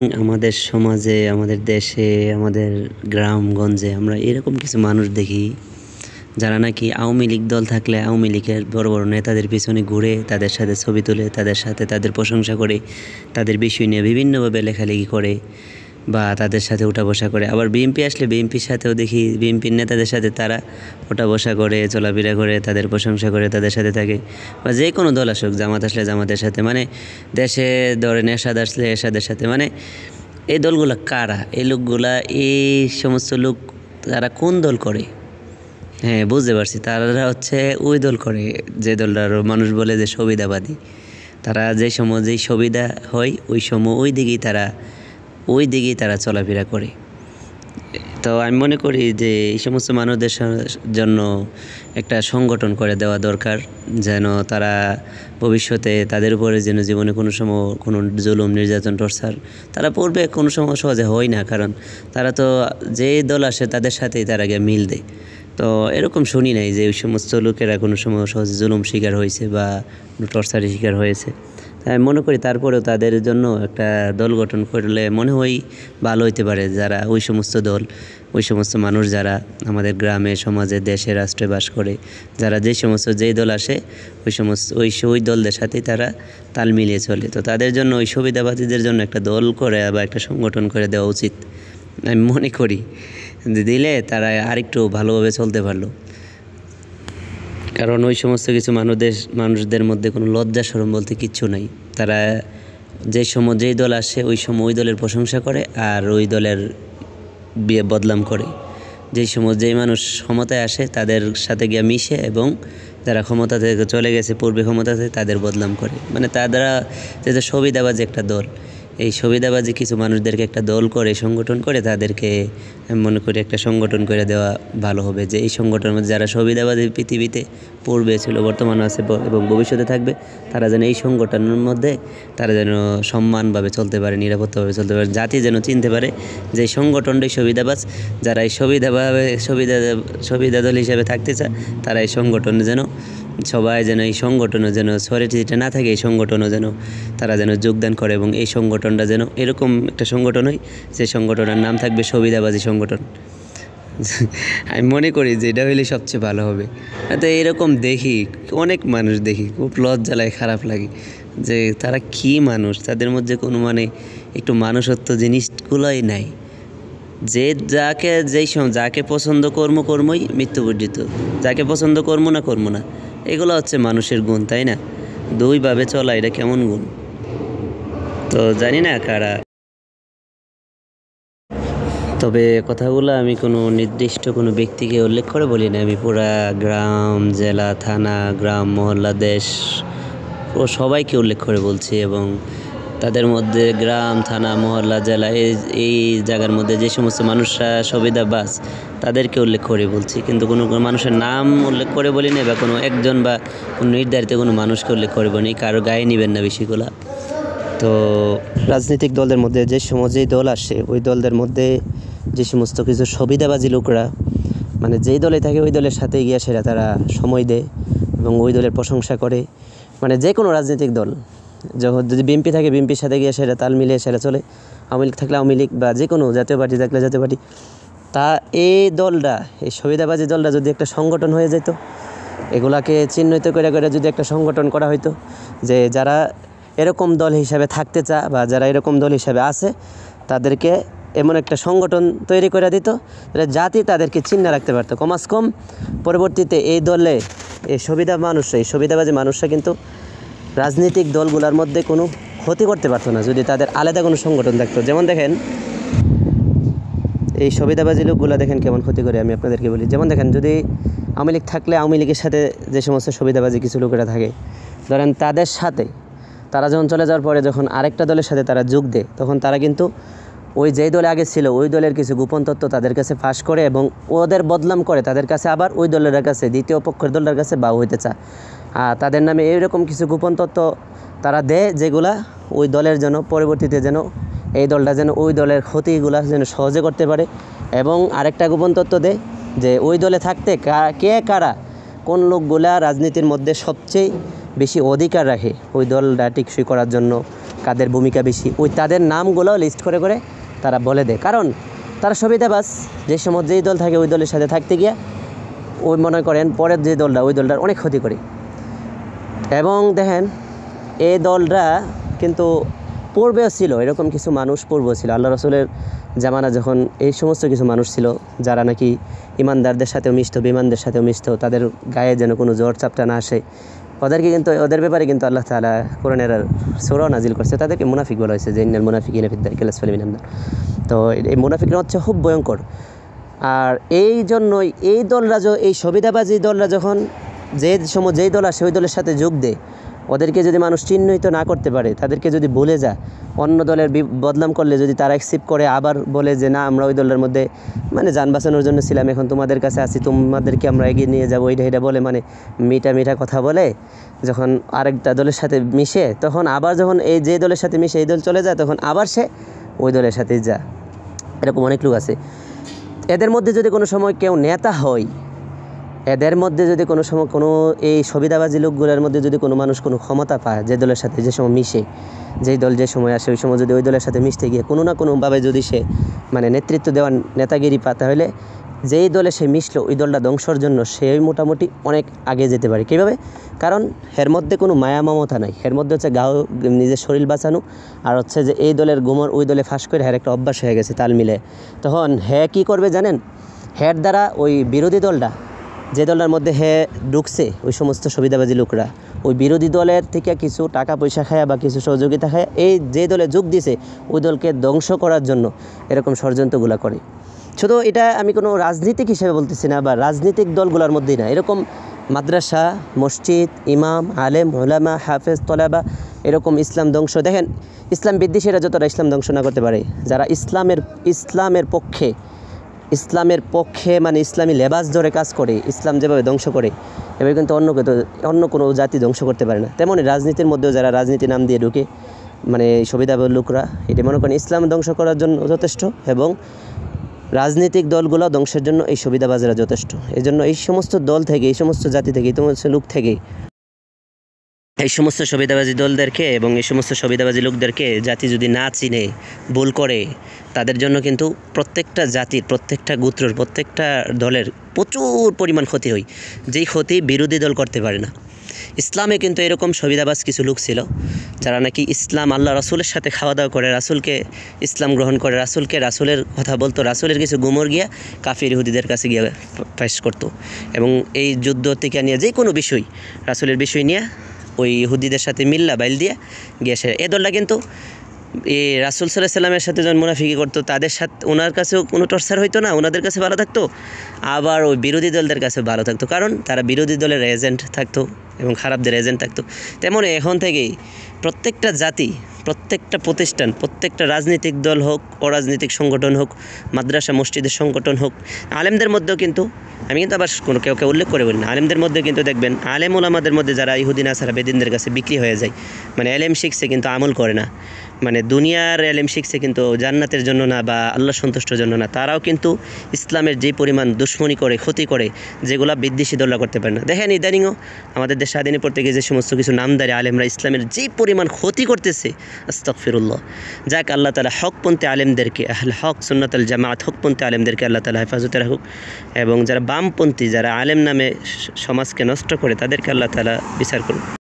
আমাদের সমাজে, আমাদের দেশে, আমাদের গ্রামগঞ্জে আমরা এরকম কিছু মানুষ দেখি যারা নাকি আওয়ামী লীগ দল থাকলে আওয়ামী লীগের বড় বড় নেতাদের পিছনে ঘুরে তাদের সাথে ছবি তুলে, তাদের সাথে তাদের প্রশংসা করে, তাদের বিষয় নিয়ে বিভিন্নভাবে লেখালেখি করে বা তাদের সাথে উঠা বসা করে। আবার বিএনপি আসলে বিএনপির সাথেও দেখি বিএনপির নেতাদের সাথে তারা উঠা বসা করে, চলাফেরা করে, তাদের প্রশংসা করে, তাদের সাথে থাকে। বা যে কোনো দল আসুক, জামাত আসলে জামাতের সাথে, মানে দেশে ধরেন এরশাদ আসলে এরশাদের সাথে। মানে এই দলগুলা কারা? এই লোকগুলা, এই সমস্ত লোক তারা কোন দল করে? হ্যাঁ, বুঝতে পারছি, তারা হচ্ছে ওই দল করে যে দলটার মানুষ বলে যে সুবিধাবাদী। তারা যেই সুবিধা হয় ওই দিকেই তারা চলাফেরা করে। তো আমি মনে করি যে এই সমস্ত মানুষদের জন্য একটা সংগঠন করে দেওয়া দরকার, যেন তারা ভবিষ্যতে তাদের উপরে যেন জীবনে কোনো সময় কোনো জুলুম, নির্যাতন, টর্চার তারা পূর্বে কোনো সময় সহজে হয় না, কারণ তারা তো যে দল আসে তাদের সাথেই তারা গিয়ে মিল দেয়। তো এরকম শুনি নাই যে ওই সমস্ত লোকেরা কোনো সময় সহজে জুলুম শিকার হয়েছে বা টর্চারের শিকার হয়েছে। তাই আমি মনে করি তারপরেও তাদের জন্য একটা দল গঠন করলে মনে হয় ভালো হইতে পারে। যারা ওই সমস্ত মানুষ যারা আমাদের গ্রামে, সমাজে, দেশে, রাষ্ট্রে বাস করে, যারা যেই দল আসে ওই দলদের সাথেই তারা তাল মিলিয়ে চলে। তো তাদের জন্য ওই সুবিধাবাদীদের জন্য একটা দল করে বা একটা সংগঠন করে দেওয়া উচিত আমি মনে করি। দিলে তারা আরেকটু ভালোভাবে চলতে পারলো। কারণ ওই সমস্ত কিছু মানুষদের মধ্যে কোনো লজ্জা শরম বলতে কিচ্ছু নাই। তারা যেই দল আসে ওই দলের প্রশংসা করে আর ওই দলের বদনাম করে। যেই মানুষ ক্ষমতায় আসে তাদের সাথে গিয়ে মিশে এবং যারা ক্ষমতা থেকে চলে গেছে, পূর্বে ক্ষমতা থেকে, তাদের বদনাম করে। মানে তারা যে সুবিধাবাজি একটা দল, এই সুবিধাবাজি কিছু মানুষদেরকে একটা দল করে, সংগঠন করে, তাদেরকে আমি মনে করি একটা সংগঠন করে দেওয়া ভালো হবে। যে এই সংগঠনের মধ্যে যারা সুবিধাবাদী পৃথিবীতে পূর্বে ছিল, বর্তমানে আছে এবং ভবিষ্যতে থাকবে, তারা যেন এই সংগঠনের মধ্যে তারা যেন সম্মানভাবে চলতে পারে, নিরাপত্তাভাবে চলতে পারে। জাতি যেন চিনতে পারে যে এই সংগঠনটাই সুবিধাবাজ। যারা এই সুবিধা দল হিসেবে থাকতে চায়, তারা এই সংগঠনে যেন সবাই যেন এই সংগঠনও যেন সরিটিটা না থাকে, এই সংগঠনও যেন তারা যেন যোগদান করে এবং এই সংগঠনটা যেন এরকম একটা সংগঠন হয় যে সংগঠনের নাম থাকবে সুবিধাবাদী সংগঠন। আমি মনে করি যে এটা হইলে সবচেয়ে ভালো হবে। তো এরকম দেখি অনেক মানুষ, দেখি খুব লজ্জা লাগে, খারাপ লাগে যে তারা কি মানুষ, তাদের মধ্যে কোনো একটু মানুষত্ব জিনিসগুলোই নাই। যাকে পছন্দ কর্মই মৃত্যু পর্যন্ত, যাকে পছন্দ কর্ম না, এগুলো হচ্ছে মানুষের গুণ, তাই না? দুইভাবে চলা, এটা কেমন গুণ? তো জানি না কারা। তবে কথাগুলো আমি কোনো নির্দিষ্ট কোনো ব্যক্তিকে উল্লেখ করে বলি না, আমি পুরা গ্রাম, জেলা, থানা, গ্রাম, মহল্লা, দেশ ও সবাইকে উল্লেখ করে বলছি। এবং তাদের মধ্যে গ্রাম, থানা, মহল্লা, জেলা, এই জায়গার মধ্যে যে সমস্ত মানুষরা সুবিধাবাজ তাদেরকে উল্লেখ করে বলছি, কিন্তু কোনো মানুষের নাম উল্লেখ করে বলি না, বা কোনো একজন বা কোনো নির্ধারিত কোনো মানুষকে উল্লেখ করে বলি, কারো গায়ে নেবেন না বিষয়গুলো। তো রাজনৈতিক দলের মধ্যে যেই দল আসে ওই দলদের মধ্যে যে সমস্ত কিছু সুবিধাবাজি লোকরা, মানে যেই দলে থাকে ওই দলের সাথে গিয়ে তারা সময় দেয় এবং ওই দলের প্রশংসা করে। মানে যে কোনো রাজনৈতিক দল, যদি বিএনপি থাকে বিএনপির সাথে গিয়ে তাল মিলিয়ে চলে, আওয়ামী লীগ থাকলে আওয়ামী লীগ, বা যে কোনো জাতীয় পার্টি থাকলে জাতীয় পার্টি। এই সুবিধাবাজি দলটা যদি একটা সংগঠন হয়ে যেত, এগুলাকে চিহ্নিত করে যদি একটা সংগঠন করা হইতো, যে যারা এরকম দল হিসাবে থাকতে চায় বা যারা এরকম দল হিসাবে আছে, তাদেরকে এমন একটা সংগঠন তৈরি করে দিত, জাতি তাদেরকে চিহ্ন রাখতে পারতো। কমাস কম পরবর্তীতে এই দলে এই সুবিধাবাজি মানুষরা কিন্তু রাজনৈতিক দলগুলোর মধ্যে কোনো ক্ষতি করতে পারতো না, যদি তাদের আলাদা কোনো সংগঠন থাকতো। যেমন দেখেন এই সুবিধাবাজি লোকগুলো দেখেন কেমন ক্ষতি করে, আমি আপনাদেরকে বলি। যেমন দেখেন, যদি আওয়ামী লীগ থাকলে আওয়ামী লীগের সাথে যে সমস্ত সুবিধাবাজি কিছু লোকেরা থাকে, ধরেন তাদের সাথে তারা যখন চলে যাওয়ার পরে যখন আরেকটা দলের সাথে তারা যোগ দেয়, তখন তারা কিন্তু ওই যেই দলে আগে ছিল ওই দলের কিছু গোপন তথ্য তাদের কাছে ফাঁস করে এবং ওদের বদনাম করে তাদের কাছে, আবার ওই দলের কাছে, দ্বিতীয় পক্ষের দলের কাছে বা হইতে চায়। তাদের নামে এইরকম কিছু গোপন তথ্য তারা দেয়, যেগুলা ওই দলের জন্য পরবর্তীতে যেন এই দলটা যেন ওই দলের ক্ষতিগুলা যেন সহজে করতে পারে। এবং আরেকটা গোপন তথ্য দেয় যে ওই দলে থাকতে কারা কোন লোকগুলা রাজনীতির মধ্যে সবচেয়ে বেশি অধিকার রাখে ওই দলটা টিকসই করার জন্য, কাদের ভূমিকা বেশি, ওই তাদের নামগুলো লিস্ট করে করে তারা বলে দেয়। কারণ তারা সুবিধাবাস, যে সময় যেই দল থাকে ওই দলের সাথে থাকতে গিয়ে ওই মনে করেন পরের যে দলটা ওই দলটার অনেক ক্ষতি করে। এবং দেখেন এই দলরা কিন্তু পূর্বেও ছিল, এরকম কিছু মানুষ পূর্বেও ছিল। আল্লাহ রসুলের জামানা যখন এই সমস্ত কিছু মানুষ ছিল যারা নাকি ইমানদারদের সাথেও মিশত, বেঈমানদের সাথেও মিশত, তাদের গায়ে যেন কোনো জ্বর চাপটা না আসে, ওদেরকে কিন্তু ওদের ব্যাপারে কিন্তু আল্লাহ তাআলা কোরআনের সূরা নাজিল করছে। তাদেরকে মুনাফিক বলা হয়েছে, যে ইন্নাল মুনাফিকিনা ফি দারকিল আসফালি মিনান নার। তো এই মুনাফিকরা হচ্ছে খুব ভয়ঙ্কর। আর এই জন্যই এই দলরা, এই সুবিধাবাজি দলরা যখন যে সময় যেই দল আসে ওই দলের সাথে যোগ দেয়, ওদেরকে যদি মানুষ চিহ্নিত না করতে পারে, তাদেরকে যদি ভুলে যায়, অন্য দলের বদনাম করলে যদি তারা অ্যাকসেপ্ট করে আবার বলে যে না আমরা ওই দলের মধ্যে মানে যান বাঁচানোর জন্য ছিলাম, এখন তোমাদের কাছে আছি, তোমাদেরকে আমরা এগিয়ে নিয়ে যাবো, এটা বলে মানে মিঠা কথা বলে যখন আরেকটা দলের সাথে মিশে, তখন আবার যখন এই যে দলের সাথে মিশে এই দল চলে যায়, তখন আবার সে ওই দলের সাথেই যায়। এরকম অনেক লোক আছে। এদের মধ্যে যদি কোনো সময় কেউ নেতা হয়, এদের মধ্যে যদি কোনো সময় কোনো এই সুবিধাবাজি লোকগুলোর মধ্যে যদি কোনো মানুষ কোনো ক্ষমতা পায়, যে দলের সাথে যে সময় মিশে, যেই দল যে সময় আসে ওই সময় যদি ওই দলের সাথে মিশতে গিয়ে কোনো না কোনোভাবে যদি সে মানে নেতৃত্ব দেওয়ার নেতাগিরি পায়, তাহলে যেই দলে সে মিশলো ওই দলটা ধ্বংসর জন্য সে মোটামুটি অনেক আগে যেতে পারে। কীভাবে? কারণ এর মধ্যে কোনো মায়া মমতা নাই, এর মধ্যে হচ্ছে নিজের শরীর বাঁচানো, আর হচ্ছে যে এই দলের গোমর ওই দলে ফাঁস করে একটা অভ্যাস হয়ে গেছে তাল মিলে। তখন কী করবে জানেন? হের দ্বারা ওই বিরোধী দলটা, যে দলের মধ্যে ঢুকছে ওই সমস্ত সুবিধাবাজি লোকরা, ওই বিরোধী দলের থেকে কিছু টাকা পয়সা খায় বা কিছু সহযোগিতা খায়, এই যে দলে যোগ দিছে ওই দলকে ধ্বংস করার জন্য এরকম ষড়যন্ত্রগুলো করে। শুধু এটা আমি কোনো রাজনীতিক হিসেবে বলতেছি না, বা রাজনীতিক দলগুলোর মধ্যেই না, এরকম মাদ্রাসা, মসজিদ, ইমাম, আলেম, ওলামা, হাফেজ, তলাবা, এরকম ইসলাম ধ্বংস। দেখেন ইসলাম বিদ্বেষীরা যতটা ইসলাম ধ্বংস না করতে পারে, যারা ইসলামের পক্ষে মানে ইসলামী লেবাস ধরে কাজ করে, ইসলাম যেভাবে ধ্বংস করে, এভাবে কিন্তু অন্য কোনো জাতি ধ্বংস করতে পারে না। তেমনই রাজনীতির মধ্যেও যারা রাজনীতি নাম দিয়ে ঢুকে মানে সুবিধাবাদী লোকরা, এটা মনে করেন ইসলাম ধ্বংস করার জন্য যথেষ্ট, এবং রাজনৈতিক দলগুলো ধ্বংসের জন্য এই সুবিধাবাজীরা যথেষ্ট। এই জন্য এই সমস্ত দল থেকে, এই সমস্ত জাতি থেকে, এই সমস্ত লোক থেকে এই সমস্ত সুবিধাবাজী দলদেরকে এবং এই সমস্ত সুবিধাবাজী লোকদেরকে জাতি যদি না চিনে, ভুল করে, তাদের জন্য কিন্তু প্রত্যেকটা জাতির, প্রত্যেকটা গোত্রের, প্রত্যেকটা দলের প্রচুর পরিমাণ ক্ষতি হয়, যেই ক্ষতি বিরোধী দল করতে পারে না। ইসলামে কিন্তু এরকম সুবিধাবাজ কিছু লোক ছিল যারা নাকি ইসলাম আল্লাহ রাসূলের সাথে খাওয়া দাওয়া করে, রাসূলকে ইসলাম গ্রহণ করে, রাসূলের কথা বলতো, রাসূলের কিছু গুমর গিয়া কাফির ইহুদিদের কাছে গিয়ে পেশ করতো, এবং এই যুদ্ধ থেকে নিয়ে যে কোনো বিষয়, রাসূলের বিষয় নিয়ে ওই ইহুদিদের সাথে মিল্লা বাইল দিয়ে গিয়েছে। এ দলটা কিন্তু এই রাসূল সাল্লাল্লাহু আলাইহি সাল্লামের সাথে যখন মুনাফিকি করতো, তাদের সাথে ওনার কাছেও কোনো টর্চার হইতো না, ওনাদের কাছে ভালো থাকতো, আবার ওই বিরোধী দলদের কাছে ভালো থাকতো, কারণ তারা বিরোধী দলের এজেন্ট থাকতো এবং খারাপদের এজেন্ট থাকতো। তেমন এখন থেকেই প্রত্যেকটা জাতি, প্রত্যেকটা প্রতিষ্ঠান, প্রত্যেকটা রাজনৈতিক দল হোক, অরাজনৈতিক সংগঠন হোক, মাদ্রাসা মসজিদের সংগঠন হোক, আলেমদের মধ্যেও কিন্তু, আমি কিন্তু আবার কোনো কেউ উল্লেখ করে বলি না, আলেমদের মধ্যে কিন্তু দেখবেন আলেম ওলামাদের মধ্যে যারা ইহুদি নাসারা বেদিনদের কাছে বিক্রি হয়ে যায়, মানে এলেম শিখছে কিন্তু আমল করে না, মানে দুনিয়ার এলেম শিখছে কিন্তু জান্নাতের জন্য না বা আল্লাহ সন্তুষ্টর জন্য না, তারাও কিন্তু ইসলামের যে পরিমাণ দুশ্মনী করে, ক্ষতি করে, যেগুলো বিদ্বেষী দলরা করতে পারে না। দেখেন ইদানিংও আমাদের দেশ স্বাধীনে পড়তে গিয়ে যে সমস্ত কিছু নামদারি আলেমরা ইসলামের যে পরিমাণ ক্ষতি করতেছে, আস্তাগফিরুল্লাহ। যাক, আল্লাহ তাআলা হকপন্থী আলেমদেরকে, আহলে হক সুন্নাতুল জামাত হকপন্থী আলেমদেরকে আল্লাহ তাআলা হেফাজতে রাখুক, এবং যারা বামপন্থী, যারা আলেম নামে সমাজকে নষ্ট করে, তাদেরকে আল্লাহ তাআলা বিচার করুক।